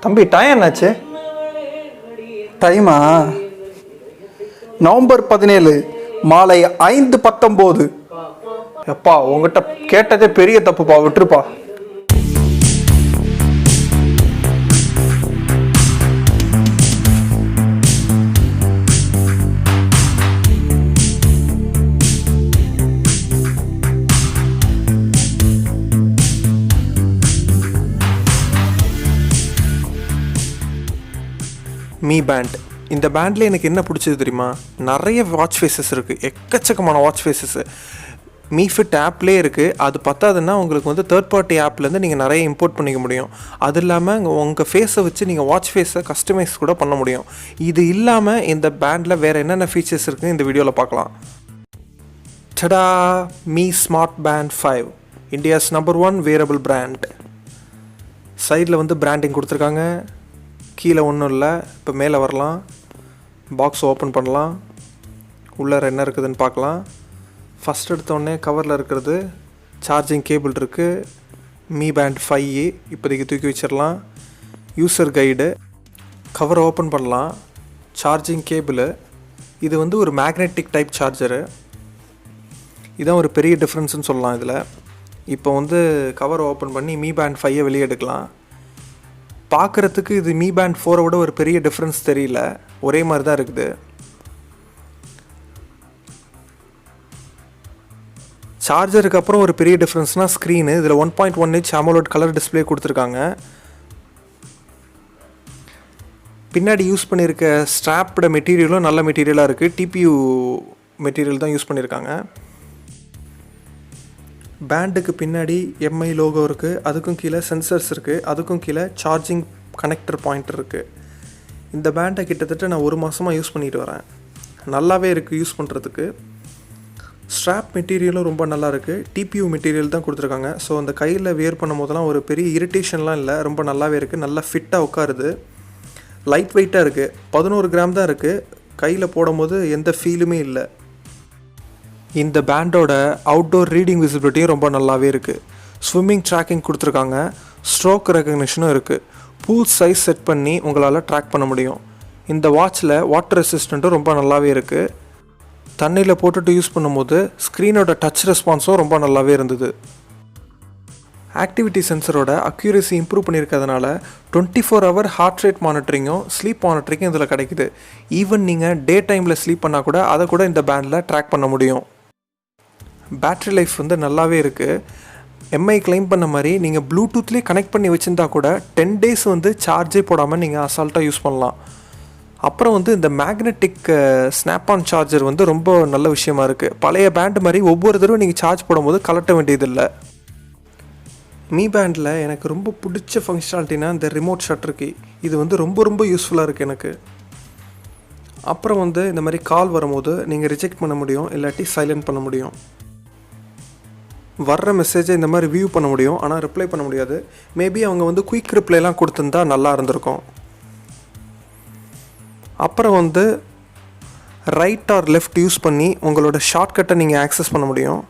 தம்பி டைம் என்னாச்சு? டைமா நவம்பர் 17 மாலை 5:19. எப்பா உங்ககிட்ட கேட்டதே பெரிய தப்புப்பா, விட்டுருப்பா. Me pant. இந்த பேண்டில் எனக்கு என்ன பிடிச்சது தெரியுமா? நிறைய வாட்ச் ஃபேஸஸ் இருக்குது, எக்கச்சக்கமான வாட்ச் ஃபேஸஸ்ஸு மீ ஃபிட் ஆப்லேயே இருக்குது. அது பத்தாதுன்னா உங்களுக்கு வந்து தேர்ட் பார்ட்டி ஆப்லேருந்து நீங்கள் நிறைய இம்போர்ட் பண்ணிக்க முடியும். அது இல்லாமல் உங்கள் ஃபேஸை வச்சு நீங்கள் வாட்ச் ஃபேஸை கஸ்டமைஸ் கூட பண்ண முடியும். இது இல்லாமல் இந்த பேண்டில் வேறு என்னென்ன ஃபீச்சர்ஸ் இருக்குன்னு இந்த வீடியோவில் பார்க்கலாம். டடா! Me smart pant 5, India's number 1 wearable brand. சைடில் வந்து பிராண்டிங் கொடுத்துருக்காங்க. கீழே ஒன்றும் இல்லை. இப்போ மேலே வரலாம், பாக்ஸ் ஓப்பன் பண்ணலாம், உள்ளே என்ன இருக்குதுன்னு பார்க்கலாம். ஃபஸ்ட் எடுத்தோடனே கவரில் இருக்கிறது சார்ஜிங் கேபிள் இருக்குது. மீ பேண்ட் 5 இப்போதைக்கு தூக்கி வச்சிடலாம். யூசர் கைடு, கவர் ஓப்பன் பண்ணலாம், சார்ஜிங் கேபிள். இது வந்து ஒரு மேக்னெட்டிக் டைப் சார்ஜரு. இதுதான் ஒரு பெரிய டிஃப்ரென்ஸ்னு சொல்லலாம் இதில். இப்போ வந்து கவர் ஓப்பன் பண்ணி மீ பேண்ட் 5 வெளியே எடுக்கலாம். பார்க்குறதுக்கு இது மீ பேண்ட் 4 விட ஒரு பெரிய டிஃப்ரென்ஸ் தெரியல, ஒரே மாதிரி தான் இருக்குது. சார்ஜருக்கு அப்புறம் ஒரு பெரிய டிஃப்ரென்ஸ்னால் ஸ்க்ரீனு. இதில் 1.1 inch AMOLED கலர் டிஸ்பிளே கொடுத்துருக்காங்க. பின்னாடி யூஸ் பண்ணியிருக்க ஸ்ட்ராப்போட மெட்டீரியலும் நல்ல மெட்டீரியலாக இருக்குது. டிபியூ மெட்டீரியல் தான் யூஸ் பண்ணியிருக்காங்க. பேண்டுக்கு பின்னாடி எம்ஐ லோகோ இருக்குது. அதுக்கும் கீழே சென்சர்ஸ் இருக்குது. அதுக்கும் கீழே சார்ஜிங் கனெக்டர் பாயிண்ட் இருக்குது. இந்த பேண்டை கிட்டத்தட்ட நான் 1 மாதமாக யூஸ் பண்ணிட்டு வரேன். நல்லாவே இருக்குது யூஸ் பண்ணுறதுக்கு. ஸ்ட்ராப் மெட்டீரியலும் ரொம்ப நல்லா இருக்குது. டிபியூ மெட்டீரியல் தான் கொடுத்துருக்காங்க. ஸோ அந்த கையில் வியர் பண்ணும் போதெல்லாம் ஒரு பெரிய இரிட்டேஷன்லாம் இல்லை, ரொம்ப நல்லாவே இருக்குது. நல்லா ஃபிட்டாக உட்காருது. லைட் வெயிட்டாக இருக்குது. 11 கிராம் தான் இருக்குது. கையில் போடும்போது எந்த ஃபீலுமே இல்லை. இந்த பேண்டோட அவுட்டோர் ரீடிங் விசிபிலிட்டியும் ரொம்ப நல்லாவே இருக்குது. ஸ்விம்மிங் ட்ராக்கிங் கொடுத்துருக்காங்க. ஸ்ட்ரோக் ரெக்கக்னிஷனும் இருக்குது. பூல் சைஸ் செட் பண்ணி உங்களால் ட்ராக் பண்ண முடியும். இந்த வாட்சில் வாட்டர் ரெசிஸ்டண்ட்டும் ரொம்ப நல்லாவே இருக்குது. தண்ணியில் போட்டுட்டு யூஸ் பண்ணும்போது ஸ்க்ரீனோட டச் ரெஸ்பான்ஸும் ரொம்ப நல்லாவே இருந்தது. ஆக்டிவிட்டி சென்சரோட அக்யூரசி இம்ப்ரூவ் பண்ணியிருக்கிறதுனால 24 hour ஹார்ட் ரேட் மானிட்டரிங்கும் ஸ்லீப் மானிட்டரிங்கும் இதில் கிடைக்குது. ஈவன் நீங்கள் டே டைமில் ஸ்லீப் பண்ணால் கூட அதை கூட இந்த பேண்டில் ட்ராக் பண்ண முடியும். பேட்ரி லைஃப் வந்து நல்லாவே இருக்குது. எம்ஐ கிளைம் பண்ண மாதிரி நீங்கள் ப்ளூடூத்லேயே கனெக்ட் பண்ணி வச்சுருந்தா கூட 10 days வந்து சார்ஜே போடாமல் நீங்கள் அசால்ட்டாக யூஸ் பண்ணலாம். அப்புறம் வந்து இந்த மேக்னெட்டிக் ஸ்னாப் ஆன் சார்ஜர் வந்து ரொம்ப நல்ல விஷயமா இருக்குது. பழைய பேண்ட் மாதிரி ஒவ்வொரு தடவை நீங்கள் சார்ஜ் போடும்போது கலட்ட வேண்டியதில்லை. மீ பேண்டில் எனக்கு ரொம்ப பிடிச்ச ஃபங்க்ஷனாலிட்டினா இந்த ரிமோட் ஷட்டர் கீ. இது வந்து ரொம்ப யூஸ்ஃபுல்லாக இருக்குது எனக்கு. அப்புறம் வந்து இந்த மாதிரி கால் வரும்போது நீங்கள் ரிஜெக்ட் பண்ண முடியும், இல்லாட்டி சைலண்ட் பண்ண முடியும். வர்ற மெசேஜை இந்த மாதிரி வியூ பண்ண முடியும், ஆனால் ரிப்ளை பண்ண முடியாது. மேபி அவங்க வந்து குயிக் ரிப்ளைலாம் கொடுத்துருந்தா நல்லா இருந்திருக்கும். அப்புறம் வந்து ரைட் ஆர் லெஃப்ட் யூஸ் பண்ணி உங்களோட ஷார்ட்கட்டை நீங்கள் ஆக்சஸ் பண்ண முடியும்.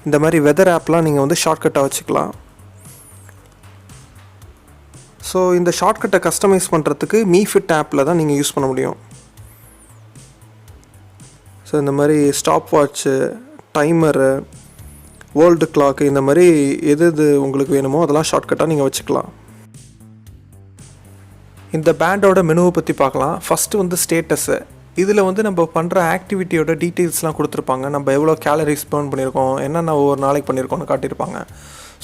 இந்த மாதிரி வெதர் ஆப்லாம் நீங்கள் வந்து ஷார்ட்கட்டாக வச்சுக்கலாம். ஸோ இந்த ஷார்ட்கட்டை கஸ்டமைஸ் பண்ணுறதுக்கு மீ ஃபிட் ஆப்பில் தான் நீங்கள் யூஸ் பண்ண முடியும். ஸோ இந்த மாதிரி stop watch, timer, world clock, இந்த மாதிரி எது உங்களுக்கு வேணுமோ அதெல்லாம் ஷார்ட்கட்டாக நீங்கள் வச்சுக்கலாம். இந்த பேண்டோட மெனுவை பற்றி பார்க்கலாம். ஃபஸ்ட்டு வந்து ஸ்டேட்டஸு. இதில் வந்து நம்ம பண்ணுற ஆக்டிவிட்டியோட டீட்டெயில்ஸ்லாம் கொடுத்துருப்பாங்க. நம்ம எவ்வளோ கேலரிஸ் பர்ன் பண்ணியிருக்கோம், என்னென்ன ஒவ்வொரு நாளைக்கு பண்ணியிருக்கோம்னு காட்டியிருப்பாங்க.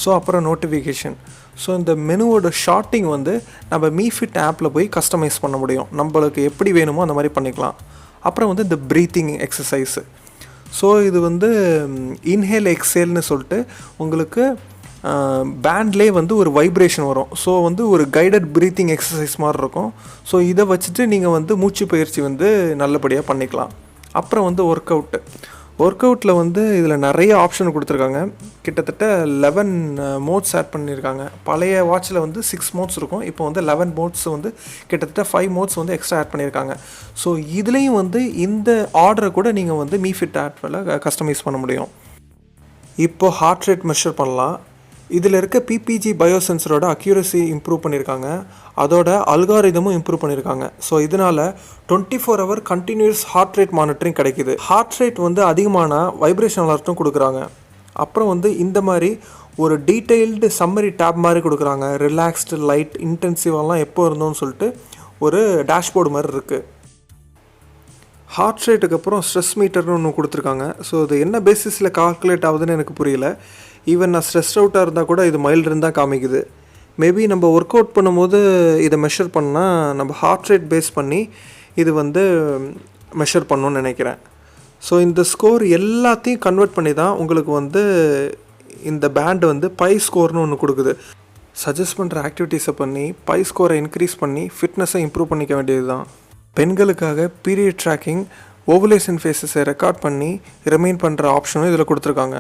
ஸோ அப்புறம் நோட்டிஃபிகேஷன். ஸோ இந்த மெனுவோட ஷார்ட்டிங் வந்து நம்ம மீ ஃபிட் ஆப்பில் போய் கஸ்டமைஸ் பண்ண முடியும். நம்மளுக்கு எப்படி வேணுமோ அந்த மாதிரி பண்ணிக்கலாம். அப்புறம் வந்து இந்த ப்ரீத்திங் எக்ஸசைஸு. ஸோ இது வந்து இன்ஹேல் எக்ஸேல்னு சொல்லிட்டு உங்களுக்கு பேண்ட்லேயே வந்து ஒரு வைப்ரேஷன் வரும். ஸோ வந்து ஒரு கைடட் ப்ரீத்திங் எக்ஸசைஸ் மாதிரி இருக்கும். ஸோ இதை வச்சுட்டு நீங்கள் வந்து மூச்சு பயிற்சி வந்து நல்லபடியாக பண்ணிக்கலாம். அப்புறம் வந்து ஒர்க் அவுட்டில் வந்து இதில் நிறைய ஆப்ஷன் கொடுத்துருக்காங்க. கிட்டத்தட்ட 11 மோட்ஸ் ஆட் பண்ணியிருக்காங்க. பழைய வாட்சில் வந்து 6 மோட்ஸ் இருக்கும். இப்போ வந்து 11 மோட்ஸ் வந்து கிட்டத்தட்ட 5 மோட்ஸ் வந்து எக்ஸ்ட்ரா ஆட் பண்ணியிருக்காங்க. ஸோ இதுலேயும் வந்து இந்த ஆர்டரை கூட நீங்கள் வந்து மீ ஃபிட் ஆப்பில் கஸ்டமைஸ் பண்ண முடியும். இப்போது ஹார்ட் ரேட் மெஷர் பண்ணலாம். இதில் இருக்க பிபிஜி பயோசென்சரோட அக்யூரசி இம்ப்ரூவ் பண்ணியிருக்காங்க, அதோட அல்காரிதமும் இம்ப்ரூவ் பண்ணியிருக்காங்க. ஸோ இதனால் 24 hour continuous heart rate monitoring கிடைக்கிது. ஹார்ட் ரேட் வந்து அதிகமான வைப்ரேஷன் அலர்ட்டும் கொடுக்குறாங்க. அப்புறம் வந்து இந்த மாதிரி ஒரு டீட்டெயில்டு சம்மரி டேப் மாதிரி கொடுக்குறாங்க. ரிலாக்ஸ்டு, லைட், இன்டென்சிவெல்லாம் எப்போ இருந்தோம்னு சொல்லிட்டு ஒரு டேஷ்போர்டு மாதிரி இருக்குது. ஹார்ட் ரேட்டுக்கு அப்புறம் ஸ்ட்ரெஸ் மீட்டர்னு ஒன்று கொடுத்துருக்காங்க. ஸோ இது என்ன பேசிஸில் கால்குலேட் ஆகுதுன்னு எனக்கு புரியல. ஈவன் நான் ஸ்ட்ரெஸ் அவுட்டாக இருந்தால் கூட இது மைல்டு இருந்தால் காமிக்குது. மேபி நம்ம ஒர்க் அவுட் பண்ணும்போது இதை மெஷர் பண்ணால் நம்ம ஹார்ட் ரேட் பேஸ் பண்ணி இது வந்து மெஷர் பண்ணணும்னு நினைக்கிறேன். ஸோ இந்த ஸ்கோர் எல்லாத்தையும் கன்வெர்ட் பண்ணி தான் உங்களுக்கு வந்து இந்த பேண்டு வந்து பை ஸ்கோர்னு ஒன்று கொடுக்குது. சஜஸ்ட் பண்ணுற ஆக்டிவிட்டீஸை பண்ணி பை ஸ்கோரை இன்க்ரீஸ் பண்ணி ஃபிட்னஸை இம்ப்ரூவ் பண்ணிக்க வேண்டியது தான். பெண்களுக்காக பீரியட் ட்ராக்கிங், ஓவலேஷன் ஃபேஸஸை ரெக்கார்ட் பண்ணி ரிமைண்ட் பண்ணுற ஆப்ஷனும் இதில் கொடுத்துருக்காங்க.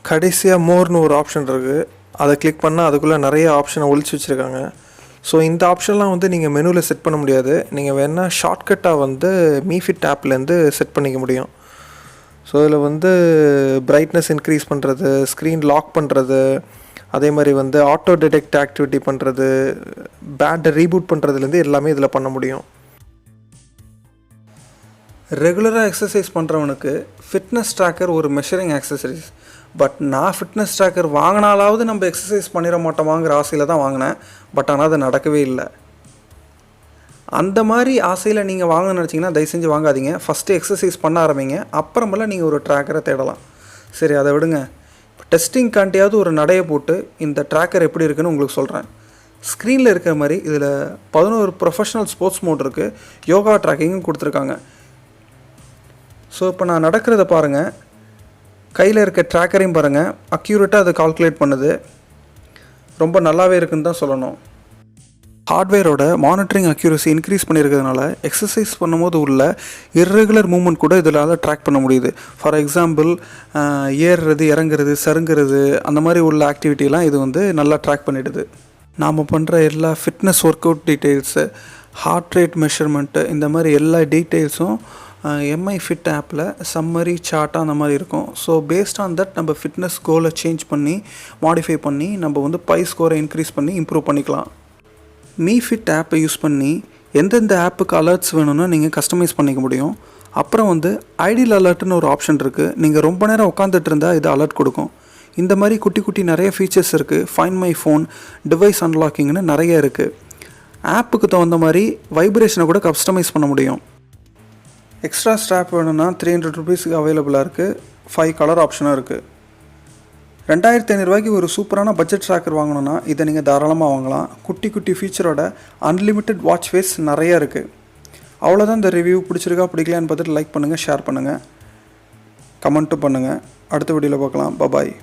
கடைசியாக மோர்னு ஒரு ஆப்ஷன் இருக்குது. அதை கிளிக் பண்ணால் அதுக்குள்ளே நிறைய ஆப்ஷனை ஒழிச்சு வச்சுருக்காங்க. ஸோ இந்த ஆப்ஷன்லாம் வந்து நீங்கள் மெனுவில் செட் பண்ண முடியாது. நீங்கள் வேணால் ஷார்ட்கட்டாக வந்து மீஃபிட் ஆப்லேருந்து செட் பண்ணிக்க முடியும். ஸோ இதில் வந்து பிரைட்னஸ் இன்க்ரீஸ் பண்ணுறது, ஸ்க்ரீன் லாக் பண்ணுறது, அதே மாதிரி வந்து ஆட்டோ டிடெக்ட் ஆக்டிவிட்டி பண்ணுறது, பேண்டை ரீபூட் பண்ணுறதுலேருந்து எல்லாமே இதில் பண்ண முடியும். ரெகுலராக எக்ஸசைஸ் பண்ணுறவனுக்கு ஃபிட்னஸ் ட்ராக்கர் ஒரு மெஷரிங் ஆக்சசரிஸ். பட் நான் ஃபிட்னஸ் ட்ராக்கர் வாங்கினாலாவது நம்ம எக்ஸசைஸ் பண்ணிட மாட்டோமாங்கிற ஆசையில் தான் வாங்கினேன். பட் ஆனால் அது நடக்கவே இல்லை. அந்த மாதிரி ஆசையில் நீங்கள் வாங்கணும்னு நினச்சிங்கன்னா தயவு செஞ்சு வாங்காதீங்க. ஃபஸ்ட்டு எக்ஸசைஸ் பண்ண ஆரம்பிங்க, அப்புறமெல்லாம் நீங்கள் ஒரு ட்ராக்கரை தேடலாம். சரி, அதை விடுங்க. இப்போ டெஸ்டிங்காண்டியாவது ஒரு நடையை போட்டு இந்த ட்ராக்கர் எப்படி இருக்குன்னு உங்களுக்கு சொல்கிறேன். ஸ்க்ரீனில் இருக்கிற மாதிரி இதில் 11 ப்ரொஃபஷனல் ஸ்போர்ட்ஸ் மோட் இருக்குது. யோகா ட்ராக்கிங்கும் கொடுத்துருக்காங்க. ஸோ இப்போ நான் நடக்கிறத பாருங்கள், கையில் இருக்க ட்ராக்கரையும் பாருங்கள், அக்யூரேட்டாக அதை கால்குலேட் பண்ணுது. ரொம்ப நல்லாவே இருக்குன்னு தான் சொல்லணும். ஹார்ட்வேரோட மானிட்டரிங் அக்யூரசி இன்க்ரீஸ் பண்ணியிருக்கிறதுனால எக்ஸசைஸ் பண்ணும்போது உள்ள இர்ரெகுலர் மூவ்மெண்ட் கூட இதில் ட்ராக் பண்ண முடியுது. ஃபார் எக்ஸாம்பிள் ஏறுறது, இறங்குறது, சருங்குறது, அந்த மாதிரி உள்ள ஆக்டிவிட்டிலாம் இது வந்து நல்லா ட்ராக் பண்ணிடுது. நாம் பண்ணுற எல்லா fitness workout details, heart rate measurement, இந்த மாதிரி எல்லா டீட்டெயில்ஸும் எம்ஐ ஃபிட் ஆப்பில் சம்மரி சார்ட்டாக அந்த மாதிரி இருக்கும். ஸோ பேஸ்ட் ஆன் தட் நம்ம ஃபிட்னஸ் கோலை சேஞ்ச் பண்ணி மாடிஃபை பண்ணி நம்ம வந்து பை ஸ்கோரை இன்க்ரீஸ் பண்ணி இம்ப்ரூவ் பண்ணிக்கலாம். மீ ஃபிட் ஆப்பை யூஸ் பண்ணி எந்தெந்த ஆப்புக்கு அலர்ட்ஸ் வேணும்னு நீங்கள் கஸ்டமைஸ் பண்ணிக்க முடியும். அப்புறம் வந்து ஐடியல் அலர்ட்னு ஒரு ஆப்ஷன் இருக்குது. நீங்கள் ரொம்ப நேரம் உட்காந்துட்டு இருந்தால் இது அலர்ட் கொடுக்கும். இந்த மாதிரி குட்டி குட்டி நிறைய ஃபீச்சர்ஸ் இருக்குது. ஃபைண்ட் மை ஃபோன், டிவைஸ் அன்லாக்கிங்னு நிறைய இருக்குது. ஆப்புக்கு தகுந்த மாதிரி வைப்ரேஷனை கூட கஸ்டமைஸ் பண்ண முடியும். எக்ஸ்ட்ரா ஸ்ட்ராப் வேணும்னா 300 ருபீஸுக்கு அவைலபிளாக இருக்குது. 5 கலர் ஆப்ஷனும் இருக்குது. 2500 ரூபாய்க்கு ஒரு சூப்பரான பட்ஜெட் ட்ராக்கர் வாங்கணுன்னா இதை நீங்கள் தாராளமாக வாங்கலாம். குட்டி குட்டி ஃபீச்சரோட அன்லிமிட்டெட் வாட்ச் ஃபேஸ் நிறையா இருக்குது. அவ்வளோதான் இந்த ரிவ்யூ. பிடிச்சிருக்கா பிடிக்கலான்னு பார்த்துட்டு லைக் பண்ணுங்கள், ஷேர் பண்ணுங்கள், கமெண்ட்டும் பண்ணுங்கள். அடுத்த வீடியோவில் பார்க்கலாம். பாய்.